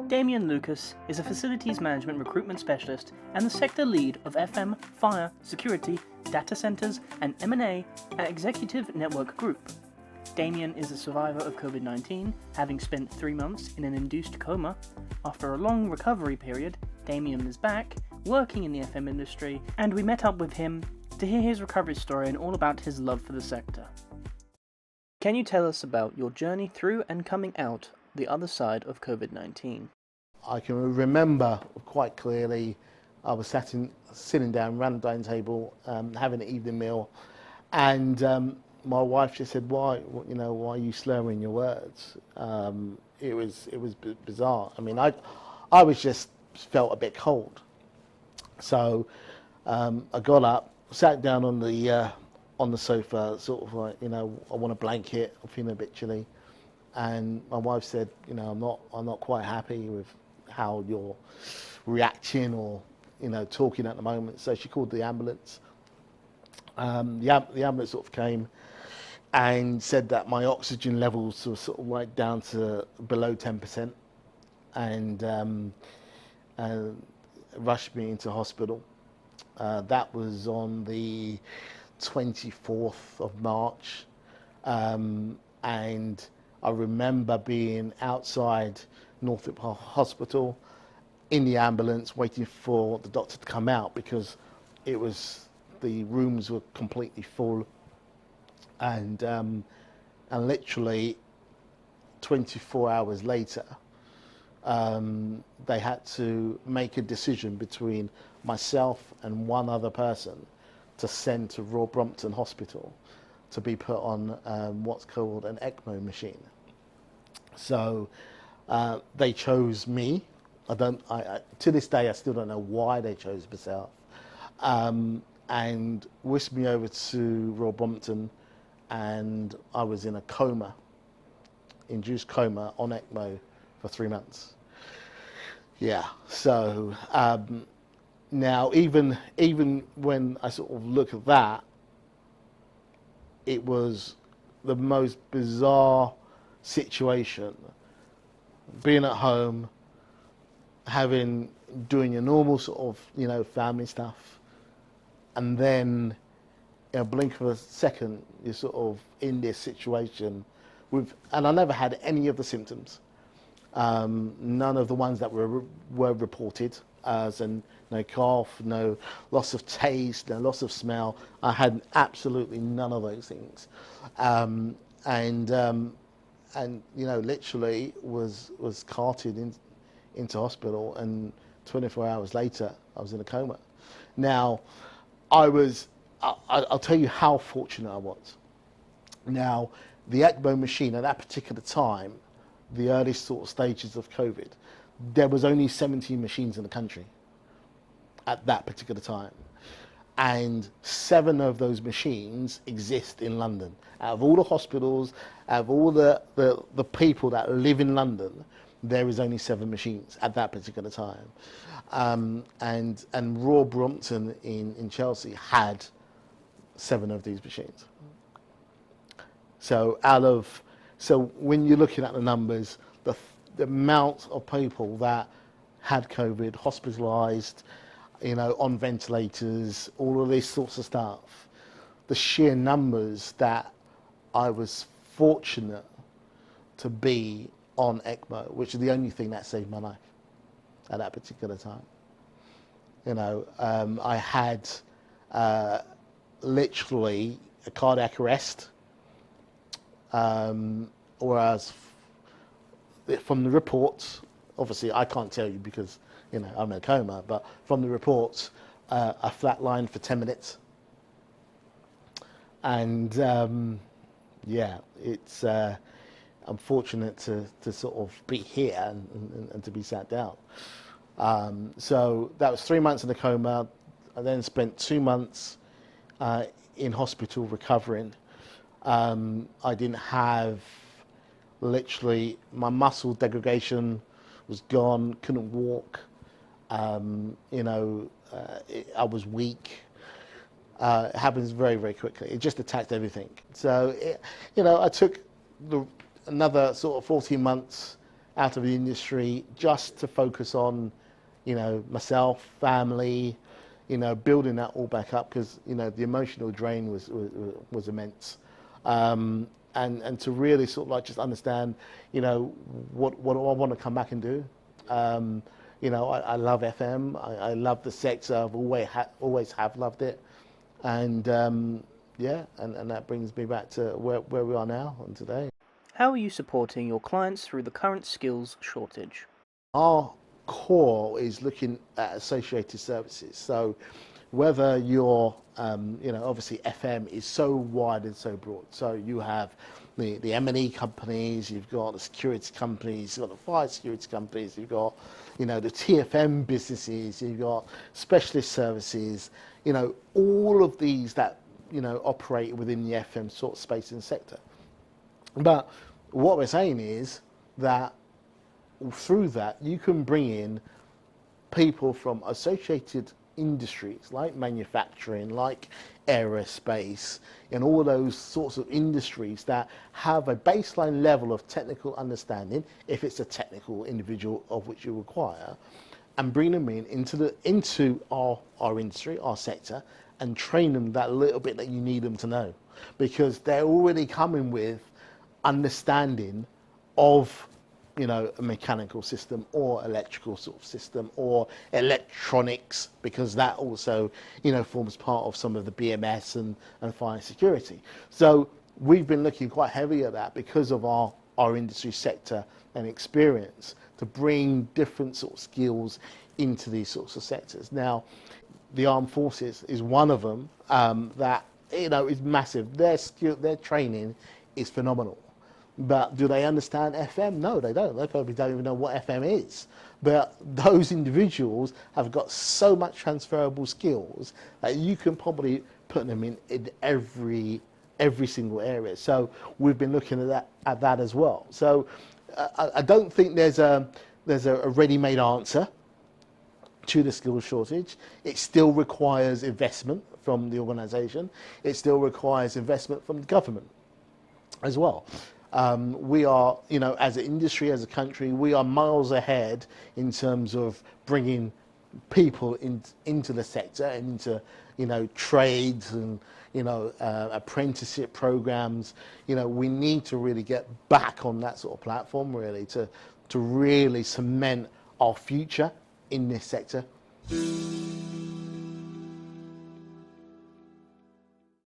Damion Lucas is a facilities management recruitment specialist and the sector lead of FM, fire, security, data centres and M&A at Executive Network Group. Damion is a survivor of COVID-19, having spent 3 months in an induced coma. After a long recovery period, Damion is back, working in the FM industry, and we met up with him to hear his recovery story and all about his love for the sector. Can you tell us about your journey through and coming out the other side of COVID-19? I can remember quite clearly I was sitting down around the dining table, having an evening meal, and my wife just said, why are you slurring your words? It was bizarre. I mean, I was just felt a bit cold. So I got up, sat down on the sofa, sort of like, I want a blanket, I'm feeling a bit chilly. And my wife said, I'm not quite happy with how you're reacting or, talking at the moment. So she called the ambulance. The ambulance sort of came and said that my oxygen levels were sort of like down to below 10%, and rushed me into hospital. That was on the 24th of March, and I remember being outside Northwick Hospital in the ambulance waiting for the doctor to come out because the rooms were completely full, and literally 24 hours later they had to make a decision between myself and one other person to send to Royal Brompton Hospital to be put on what's called an ECMO machine. So they chose me. To this day, I still don't know why they chose myself, and whisked me over to Royal Brompton, and I was in a coma, induced coma on ECMO for 3 months. Yeah. So now, even when I sort of look at that, it was the most bizarre situation. Being at home, doing your normal sort of, family stuff, and then in a blink of a second, you're sort of in this situation and I never had any of the symptoms. None of the ones that were reported, and no cough, no loss of taste, no loss of smell. I had absolutely none of those things, and literally was carted into hospital, and 24 hours later I was in a coma. Now, I'll tell you how fortunate I was. Now, the ECMO machine at that particular time, the earliest sort of stages of COVID, there was only 17 machines in the country at that particular time. And 7 of those machines exist in London. Out of all the hospitals, out of all the people that live in London, there is only 7 machines at that particular time. And Royal Brompton in Chelsea had 7 of these machines. So when you're looking at the numbers, the amount of people that had COVID, hospitalised, on ventilators, all of these sorts of stuff, the sheer numbers that I was fortunate to be on ECMO, which is the only thing that saved my life at that particular time. I had literally a cardiac arrest, whereas from the reports, obviously I can't tell you because I'm in a coma, but from the reports, I flatlined for 10 minutes. And it's I'm fortunate to sort of be here and to be sat down. So that was 3 months in the coma. I then spent 2 months in hospital recovering. I didn't have, literally, my muscle degradation was gone, couldn't walk. I was weak. It happens very, very quickly. It just attacked everything. So, I took another sort of 14 months out of the industry just to focus on, myself, family, building that all back up because, the emotional drain was immense. And to really sort of like just understand, what do I want to come back and do? I love FM. I love the sector. I've always have loved it. And and that brings me back to where we are now and today. How are you supporting your clients through the current skills shortage? Our core is looking at associated services. So whether you're, obviously FM is so wide and so broad. So you have the M&E companies, you've got the security companies, you've got the fire security companies, you've got, the TFM businesses, you've got specialist services, all of these that, operate within the FM sort of space and sector. But what we're saying is that through that, you can bring in people from associated industries like manufacturing, like aerospace, and all those sorts of industries that have a baseline level of technical understanding, if it's a technical individual of which you require, and bring them into our industry, our sector, and train them that little bit that you need them to know, because they're already coming with understanding of a mechanical system or electrical sort of system or electronics, because that also forms part of some of the BMS and fire security. So we've been looking quite heavily at that because of our industry sector and experience to bring different sort of skills into these sorts of sectors. Now, the armed forces is one of them that is massive. Their training is phenomenal. But do they understand FM? No, they don't. They probably don't even know what FM is. But those individuals have got so much transferable skills that you can probably put them in every single area. So we've been looking at that as well. So I don't think there's a ready-made answer to the skills shortage. It still requires investment from the organisation. It still requires investment from the government as well. We are, as an industry, as a country, we are miles ahead in terms of bringing people into the sector and into, trades and, apprenticeship programs. We need to really get back on that sort of platform, really, to really cement our future in this sector.